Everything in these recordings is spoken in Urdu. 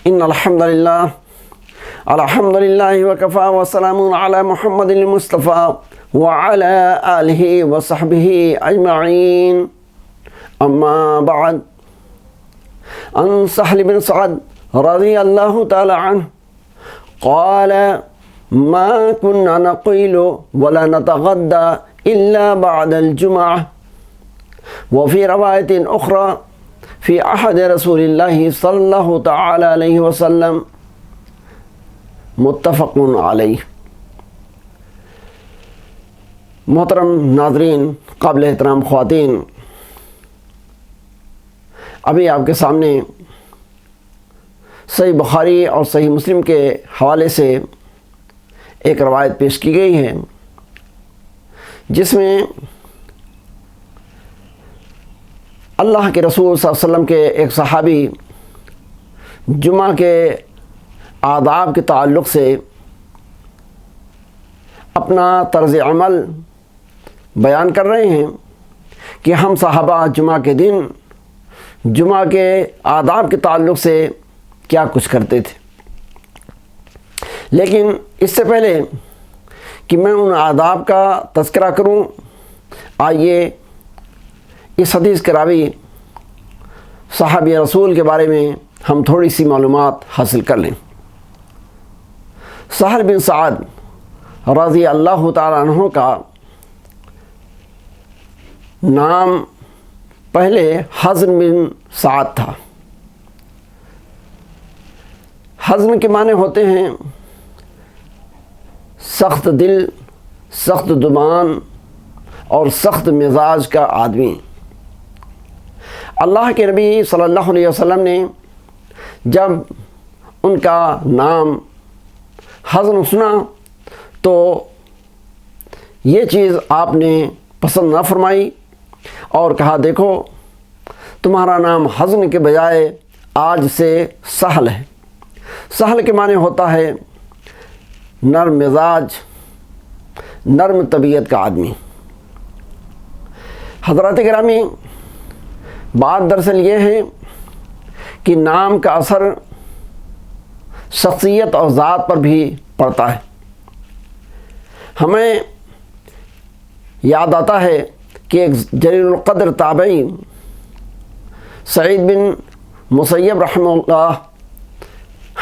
إن الحمد لله وكفى وسلام على محمد المصطفى وعلى آله وصحبه أجمعين. أما بعد، عن سهل بن سعد رضي الله تعالى عنه قال: ما كنا نقيل ولا نتغدى إلا بعد الجمعة. وفي رواية أخرى: في عهد رسول الله صلی اللہ تعالی علیہ وسلم. متفق علیہ. محترم ناظرین، قابل احترام خواتین، ابھی آپ کے سامنے صحیح بخاری اور صحیح مسلم کے حوالے سے ایک روایت پیش کی گئی ہے، جس میں اللہ کے رسول صلی اللہ علیہ وسلم کے ایک صحابی جمعہ کے آداب کے تعلق سے اپنا طرز عمل بیان کر رہے ہیں کہ ہم صحابہ جمعہ کے دن جمعہ کے آداب کے تعلق سے کیا کچھ کرتے تھے. لیکن اس سے پہلے کہ میں ان آداب کا تذکرہ کروں، آئیے اس حدیث کے راوی صحابی رسول کے بارے میں ہم تھوڑی سی معلومات حاصل کر لیں. سہل بن سعد رضی اللہ تعالیٰ عنہ کا نام پہلے حزن بن سعد تھا. حزن کے معنی ہوتے ہیں سخت دل، سخت زبان اور سخت مزاج کا آدمی. اللہ کے نبی صلی اللہ علیہ وسلم نے جب ان کا نام حزن سنا تو یہ چیز آپ نے پسند نہ فرمائی اور کہا: دیکھو، تمہارا نام حزن کے بجائے آج سے سہل ہے. سہل کے معنی ہوتا ہے نرم مزاج، نرم طبیعت کا آدمی. حضرات گرامی، بات دراصل یہ ہے کہ نام کا اثر شخصیت اور ذات پر بھی پڑتا ہے. ہمیں یاد آتا ہے کہ ایک جلیل القدر تابعی سعید بن مسیب رحمہ اللہ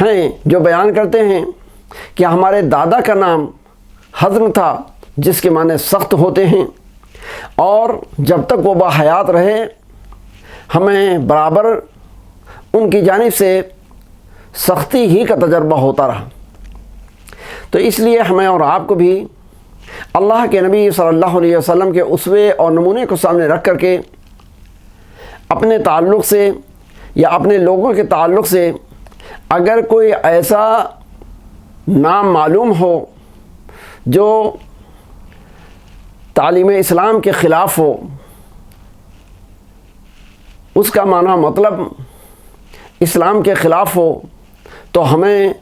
ہیں، جو بیان کرتے ہیں کہ ہمارے دادا کا نام حزن تھا، جس کے معنی سخت ہوتے ہیں، اور جب تک وہ باحیات رہے ہمیں برابر ان کی جانب سے سختی ہی کا تجربہ ہوتا رہا. تو اس لیے ہمیں اور آپ کو بھی اللہ کے نبی صلی اللہ علیہ وسلم کے اسوے اور نمونے کو سامنے رکھ کر کے اپنے تعلق سے یا اپنے لوگوں کے تعلق سے اگر کوئی ایسا نام معلوم ہو جو تعلیم اسلام کے خلاف ہو، اس کا معنی مطلب اسلام کے خلاف ہو، تو ہمیں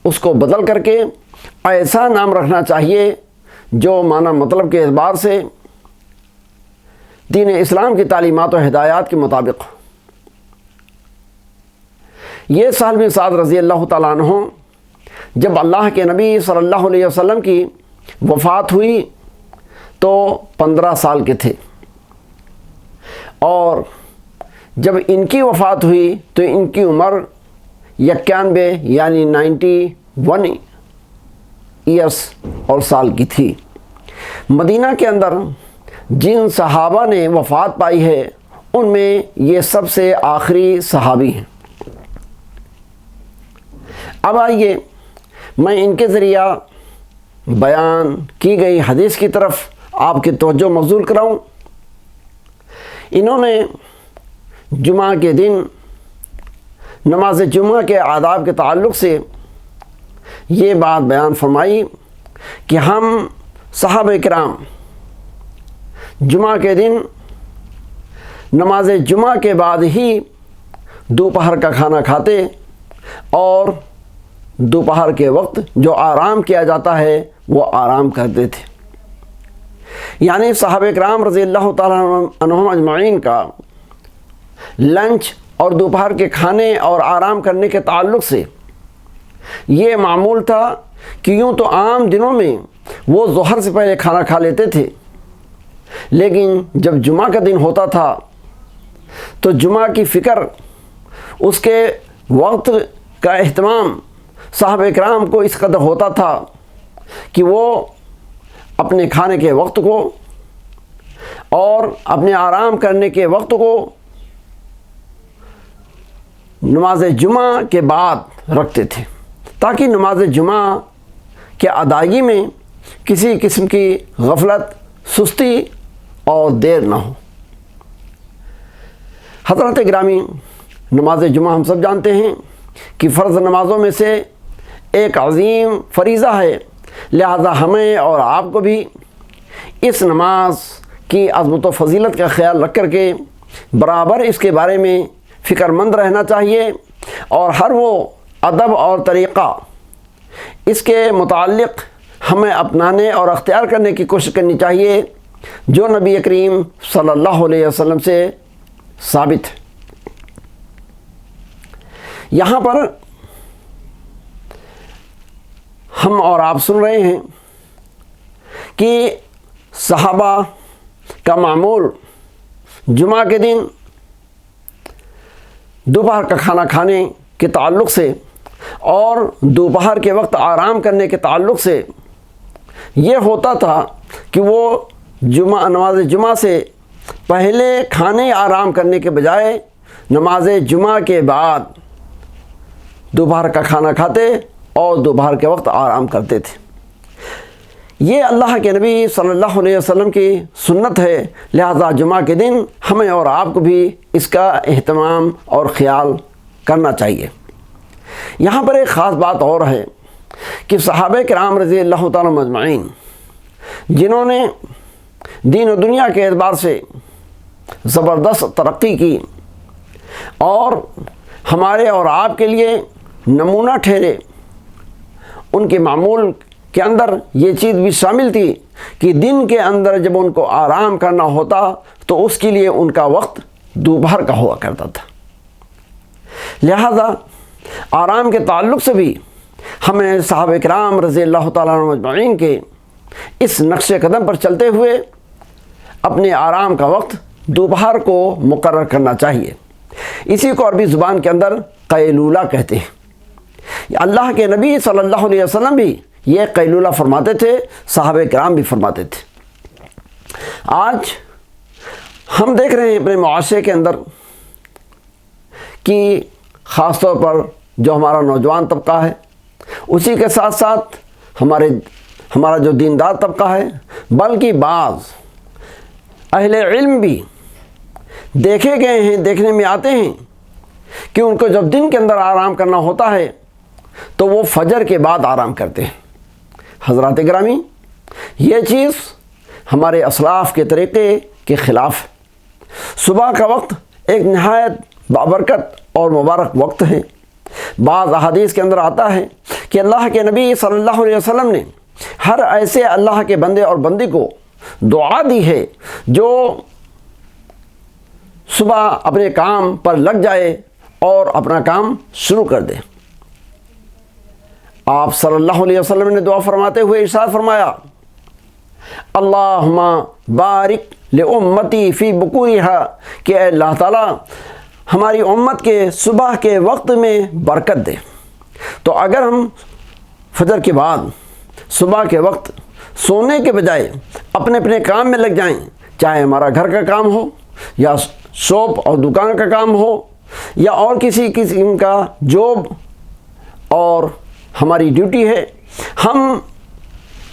اس کو بدل کر کے ایسا نام رکھنا چاہیے جو معنی مطلب کے اعتبار سے دین اسلام کی تعلیمات و ہدایات کے مطابق. یہ سہل بن سعد رضی اللہ تعالیٰ عنہ جب اللہ کے نبی صلی اللہ علیہ وسلم کی وفات ہوئی تو 15 سال کے تھے، اور جب ان کی وفات ہوئی تو ان کی عمر 91 یعنی 91 ایئرس اور سال کی تھی. مدینہ کے اندر جن صحابہ نے وفات پائی ہے ان میں یہ سب سے آخری صحابی ہیں. اب آئیے میں ان کے ذریعہ بیان کی گئی حدیث کی طرف آپ کی توجہ مبذول کراؤں. انہوں نے جمعہ کے دن نماز جمعہ کے آداب کے تعلق سے یہ بات بیان فرمائی کہ ہم صحابہ کرام جمعہ کے دن نماز جمعہ کے بعد ہی دوپہر کا کھانا کھاتے اور دوپہر کے وقت جو آرام کیا جاتا ہے وہ آرام کرتے تھے. یعنی صحابہ کرام رضی اللہ تعالیٰ عنہم اجمعین کا لنچ اور دوپہر کے کھانے اور آرام کرنے کے تعلق سے یہ معمول تھا کہ یوں تو عام دنوں میں وہ ظہر سے پہلے کھانا کھا لیتے تھے، لیکن جب جمعہ کا دن ہوتا تھا تو جمعہ کی فکر، اس کے وقت کا اہتمام صحابہ کرام کو اس قدر ہوتا تھا کہ وہ اپنے کھانے کے وقت کو اور اپنے آرام کرنے کے وقت کو نماز جمعہ کے بعد رکھتے تھے، تاکہ نماز جمعہ کے ادائیگی میں کسی قسم کی غفلت، سستی اور دیر نہ ہو۔ حضرات گرامی، نماز جمعہ ہم سب جانتے ہیں کہ فرض نمازوں میں سے ایک عظیم فریضہ ہے، لہذا ہمیں اور آپ کو بھی اس نماز کی عظمت و فضیلت کا خیال رکھ کر کے برابر اس کے بارے میں فکر مند رہنا چاہیے، اور ہر وہ ادب اور طریقہ اس کے متعلق ہمیں اپنانے اور اختیار کرنے کی کوشش کرنی چاہیے جو نبی کریم صلی اللہ علیہ وسلم سے ثابت ہے۔ یہاں پر ہم اور آپ سن رہے ہیں کہ صحابہ کا معمول جمعہ کے دن دوپہر کا کھانا کھانے کے تعلق سے اور دوپہر کے وقت آرام کرنے کے تعلق سے یہ ہوتا تھا کہ وہ نماز جمعہ سے پہلے کھانے آرام کرنے کے بجائے نماز جمعہ کے بعد دوپہر کا کھانا کھاتے اور دوپہر کے وقت آرام کرتے تھے۔ یہ اللہ کے نبی صلی اللہ علیہ وسلم کی سنت ہے، لہذا جمعہ کے دن ہمیں اور آپ کو بھی اس کا اہتمام اور خیال کرنا چاہیے۔ یہاں پر ایک خاص بات اور ہے کہ صحابہ کرام رضی اللہ تعالیٰ مجمعین، جنہوں نے دین و دنیا کے اعتبار سے زبردست ترقی کی اور ہمارے اور آپ کے لیے نمونہ ٹھہرے، ان کے معمول کے اندر یہ چیز بھی شامل تھی کہ دن کے اندر جب ان کو آرام کرنا ہوتا تو اس کے لیے ان کا وقت دوپہر کا ہوا کرتا تھا۔ لہذا آرام کے تعلق سے بھی ہمیں صحابہ کرام رضی اللہ تعالیٰ عنہ مجمعین کے اس نقش قدم پر چلتے ہوئے اپنے آرام کا وقت دوپہر کو مقرر کرنا چاہیے۔ اسی کو عربی زبان کے اندر قیلولہ کہتے ہیں۔ اللہ کے نبی صلی اللہ علیہ وسلم بھی یہ قیلولہ فرماتے تھے، صحابہ کرام بھی فرماتے تھے۔ آج ہم دیکھ رہے ہیں اپنے معاشرے کے اندر کہ خاص طور پر جو ہمارا نوجوان طبقہ ہے، اسی کے ساتھ ساتھ ہمارا جو دیندار طبقہ ہے، بلکہ بعض اہل علم بھی دیکھے گئے ہیں، دیکھنے میں آتے ہیں کہ ان کو جب دن کے اندر آرام کرنا ہوتا ہے تو وہ فجر کے بعد آرام کرتے ہیں۔ حضرات گرامی، یہ چیز ہمارے اسلاف کے طریقے کے خلاف ہے۔ صبح کا وقت ایک نہایت بابرکت اور مبارک وقت ہے۔ بعض احادیث کے اندر آتا ہے کہ اللہ کے نبی صلی اللہ علیہ وسلم نے ہر ایسے اللہ کے بندے اور بندی کو دعا دی ہے جو صبح اپنے کام پر لگ جائے اور اپنا کام شروع کر دے۔ آپ صلی اللہ علیہ وسلم نے دعا فرماتے ہوئے ارشاد فرمایا، اللہم بارک لامتی فی بکورہا، کہ اے اللہ تعالیٰ ہماری امت کے صبح کے وقت میں برکت دے۔ تو اگر ہم فجر کے بعد صبح کے وقت سونے کے بجائے اپنے اپنے کام میں لگ جائیں، چاہے ہمارا گھر کا کام ہو یا شاپ اور دکان کا کام ہو یا اور کسی قسم کا جاب اور ہماری ڈیوٹی ہے، ہم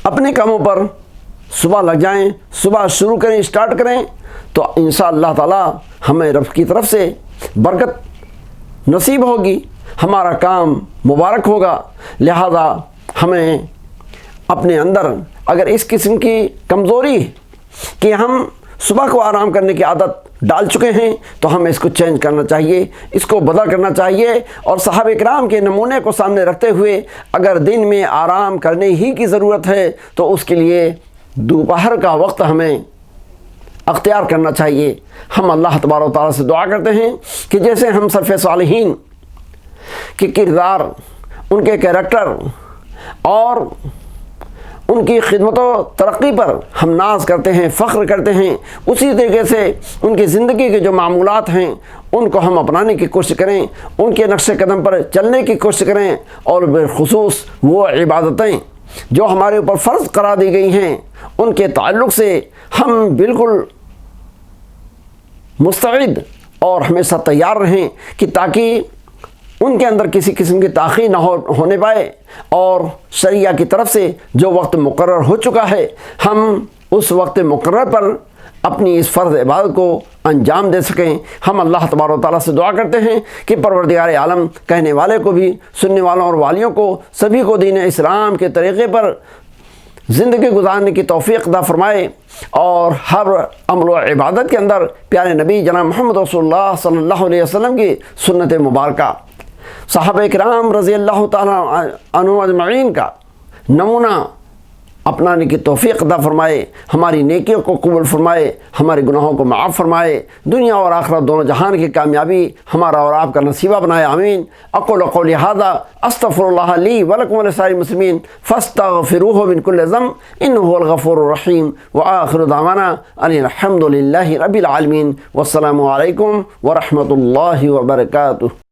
اپنے کاموں پر صبح لگ جائیں، صبح شروع کریں، اسٹارٹ کریں، تو انشاءاللہ تعالی ہمیں رب کی طرف سے برکت نصیب ہوگی، ہمارا کام مبارک ہوگا۔ لہذا ہمیں اپنے اندر اگر اس قسم کی کمزوری کہ ہم صبح کو آرام کرنے کی عادت ڈال چکے ہیں تو ہمیں اس کو چینج کرنا چاہیے، اس کو بدل کرنا چاہیے، اور صحابہ کرام کے نمونے کو سامنے رکھتے ہوئے اگر دن میں آرام کرنے ہی کی ضرورت ہے تو اس کے لیے دوپہر کا وقت ہمیں اختیار کرنا چاہیے۔ ہم اللہ تبارک و تعالیٰ سے دعا کرتے ہیں کہ جیسے ہم سلف صالحین کے کردار، ان کے کیریکٹر اور ان کی خدمت و ترقی پر ہم ناز کرتے ہیں، فخر کرتے ہیں، اسی طریقے سے ان کی زندگی کے جو معمولات ہیں ان کو ہم اپنانے کی کوشش کریں، ان کے نقش قدم پر چلنے کی کوشش کریں، اور بالخصوص وہ عبادتیں جو ہمارے اوپر فرض قرار دی گئی ہیں ان کے تعلق سے ہم بالکل مستعد اور ہمیشہ تیار رہیں کہ تاکہ ان کے اندر کسی قسم کی تاخیر نہ ہونے پائے، اور شریعہ کی طرف سے جو وقت مقرر ہو چکا ہے ہم اس وقت مقرر پر اپنی اس فرض عبادت کو انجام دے سکیں۔ ہم اللہ تبارک و تعالیٰ سے دعا کرتے ہیں کہ پروردگار عالم کہنے والے کو بھی، سننے والوں اور والیوں کو، سبھی کو دین اسلام کے طریقے پر زندگی گزارنے کی توفیق عطا فرمائے، اور ہر عمل و عبادت کے اندر پیارے نبی جناب محمد رسول اللہ صلی اللہ علیہ وسلم کی سنت مبارکہ، صحابہ کرام رضی اللہ تعالیٰ عنہم اجمعین کا نمونہ اپنانے کی توفیق عطا فرمائے، ہماری نیکیوں کو قبول فرمائے، ہمارے گناہوں کو معاف فرمائے، دنیا اور آخرت دونوں جہان کی کامیابی ہمارا اور آپ کا نصیبہ بنائے، آمین۔ اقول قولی ھذا استغفر اللہ لی ولکم ولسائر المسلمین فاستغفروہ من کل ذنب انہ هو الغفور الرحیم، وآخر دعوانا ان الحمد للہ رب العالمین، والسلام علیکم ورحمۃ اللہ وبرکاتہ۔